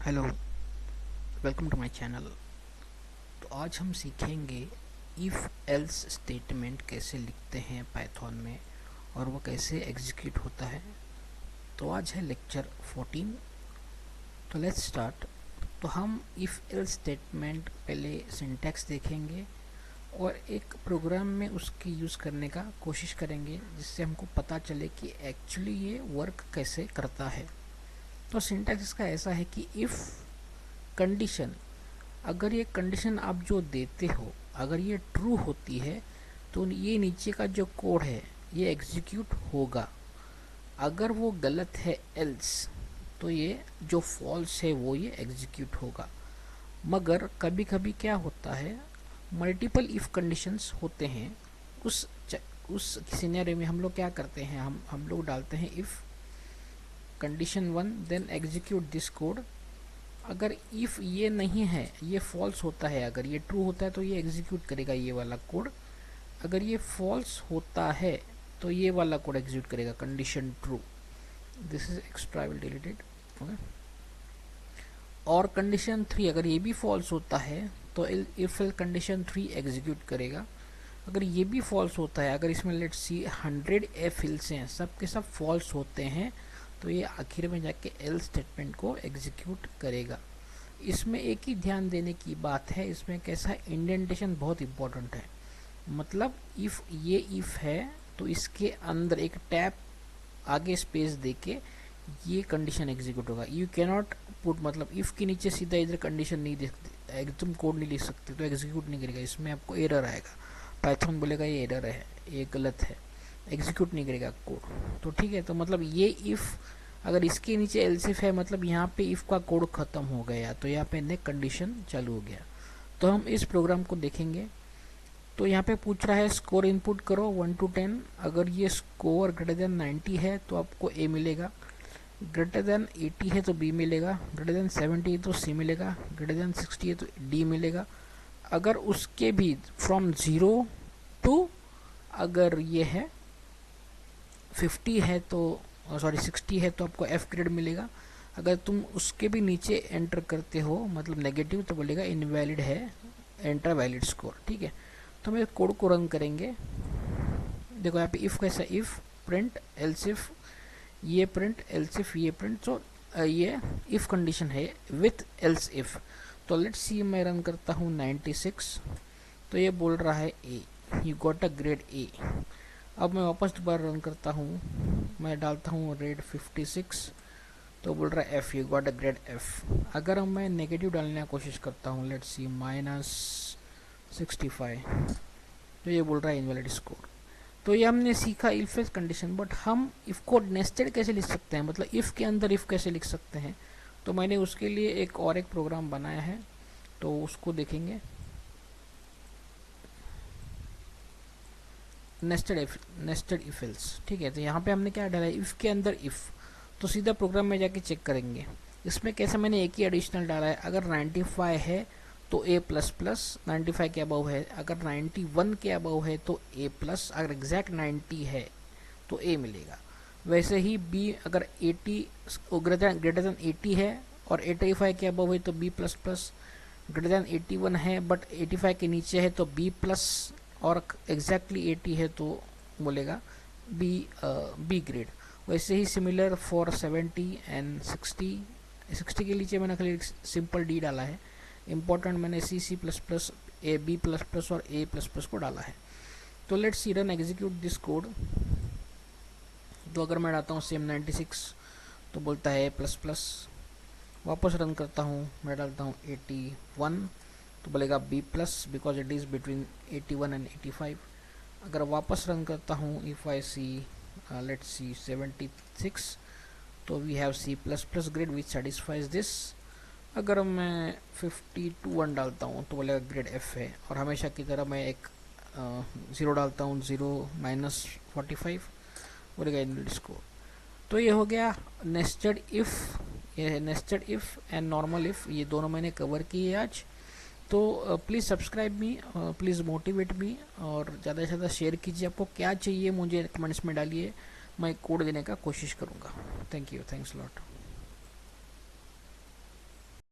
Hello, welcome to my channel. तो आज हम सीखेंगे इफ़ एल्स स्टेटमेंट कैसे लिखते हैं पाइथन में और वो कैसे एग्जीक्यूट होता है। तो आज है लेक्चर 14। तो लेट्स स्टार्ट। तो हम इफ़ एल्स स्टेटमेंट पहले सिंटैक्स देखेंगे और एक प्रोग्राम में उसकी यूज़ करने का कोशिश करेंगे जिससे हमको पता चले कि एक्चुअली ये वर्क कैसे करता है। तो सिंटैक्स इसका ऐसा है कि इफ़ कंडीशन, अगर ये कंडीशन आप जो देते हो अगर ये ट्रू होती है तो ये नीचे का जो कोड है ये एग्जीक्यूट होगा। अगर वो गलत है एल्स तो ये जो फॉल्स है वो ये एग्जीक्यूट होगा। मगर कभी कभी क्या होता है, मल्टीपल इफ कंडीशंस होते हैं। उस सिनेरियो में हम लोग क्या करते हैं, हम लोग डालते हैं if condition 1 then execute this code. अगर इफ ये नहीं है, ये फॉल्स होता है, अगर ये ट्रू होता है तो ये एग्जीक्यूट करेगा ये वाला कोड। अगर ये फॉल्स होता है तो ये वाला कोड एग्जीक्यूट करेगा, condition true. This is extra will deleted. Okay. और कंडीशन 3 अगर ये भी फॉल्स होता है तो इफ कंडीशन 3 एग्जीक्यूट करेगा। अगर ये भी फॉल्स होता है, अगर इसमें लेट्स सी 100 एफ हिल्स हैं, सब के सब फॉल्स होते हैं, तो ये आखिर में जाके एल्स स्टेटमेंट को एग्जीक्यूट करेगा। इसमें एक ही ध्यान देने की बात है, इसमें कैसा इंडेंटेशन बहुत इंपॉर्टेंट है। मतलब इफ ये इफ है तो इसके अंदर एक टैब आगे स्पेस देके ये कंडीशन एग्जीक्यूट होगा। यू कैनॉट पुट, मतलब इफ के नीचे सीधा इधर कंडीशन नहीं देख, एकदम कोड नहीं लिख सकते तो एग्जीक्यूट नहीं करेगा, इसमें आपको एरर आएगा। पाइथन बोलेगा ये एरर है, ये गलत है, एग्जीक्यूट नहीं करेगा कोड। तो ठीक है, तो मतलब ये इफ अगर इसके नीचे एल्सिफ है मतलब यहाँ पे इफ का कोड खत्म हो गया, तो यहाँ पे नेक्स्ट कंडीशन चालू हो गया। तो हम इस प्रोग्राम को देखेंगे। तो यहाँ पे पूछ रहा है स्कोर इनपुट करो 1 to 10। अगर ये स्कोर ग्रेटर देन 90 है तो आपको ए मिलेगा, ग्रेटर देन 80 है तो बी मिलेगा, ग्रेटर देन 70 है तो सी मिलेगा, ग्रेटर देन 60 है तो डी मिलेगा। अगर उसके भी फ्रॉम 0 टू अगर ये है 50 है तो सॉरी 60 है तो आपको एफ ग्रेड मिलेगा। अगर तुम उसके भी नीचे एंटर करते हो मतलब नेगेटिव तो बोलेगा इनवैलिड है, एंटर वैलिड स्कोर। ठीक है, तो हम इस कोड को रन करेंगे। देखो यहाँ पे इफ कैसा, इफ प्रिंट एल्सिफ, ये प्रिंट एल्सिफ, ये प्रिंट। तो ये इफ कंडीशन है विथ एल्स इफ। तो लेट्स सी, मैं रन करता हूँ 96, तो ये बोल रहा है A, you got a grade A. अब मैं वापस दोबारा रन करता हूँ, मैं डालता हूँ रेड 56, तो बोल रहा है F, you got a grade F. अगर मैं नेगेटिव डालने की कोशिश करता हूँ, लेट्स सी -65, तो ये बोल रहा है इनवैलिड स्कोर। तो ये हमने सीखा इफ एल्स कंडीशन। बट हम इफ को नेस्टेड कैसे लिख सकते हैं, मतलब इफ के अंदर इफ कैसे लिख सकते हैं, तो मैंने उसके लिए एक प्रोग्राम बनाया है, तो उसको देखेंगे। Nested if else. ठीक है, तो यहाँ पे हमने क्या डाला है, इफ के अंदर इफ। तो सीधा प्रोग्राम में जाके चेक करेंगे। इसमें कैसे मैंने एक ही एडिशनल डाला है, अगर 95 है तो ए प्लस प्लस, 95 के अबव है। अगर 91 के अबव है तो ए प्लस, अगर एग्जैक्ट 90 है तो ए मिलेगा। वैसे ही बी, अगर 80 ग्रेटर देन 80 है और 85 के अबव है तो B plus plus, greater than 81 है बट 85 के नीचे है तो बी प्लस, और एग्जैक्टली 80 है तो बोलेगा बी ग्रेड। वैसे ही सिमिलर फॉर 70 एंड 60 के नीचे मैंने खाली सिंपल डी डाला है। इम्पोर्टेंट मैंने C plus plus, A B plus plus और ए प्लस प्लस को डाला है। तो let's see run execute this code. तो अगर मैं डालता हूँ सेम 96 तो बोलता है ए प्लस प्लस। वापस रन करता हूँ, मैं डालता हूँ 81 तो बोलेगा B plus because it is between 81 and 85। अगर वापस रन करता हूँ, if I see let's see 76 तो we have C plus plus grade which satisfies this. अगर मैं 52 डालता हूँ तो बोलेगा ग्रेड एफ है, और हमेशा की तरह मैं एक 0 डालता हूँ, 0 - 45 बोलेगा इनवैलिड स्कोर। तो ये हो गया नेस्टेड इफ़, ये nested if and normal if, ये दोनों मैंने कवर किए आज। तो please subscribe me, please motivate me, और ज़्यादा से ज़्यादा शेयर कीजिए। आपको क्या चाहिए मुझे कमेंट्स में डालिए, मैं कोड देने का कोशिश करूँगा। Thank you, thanks lot.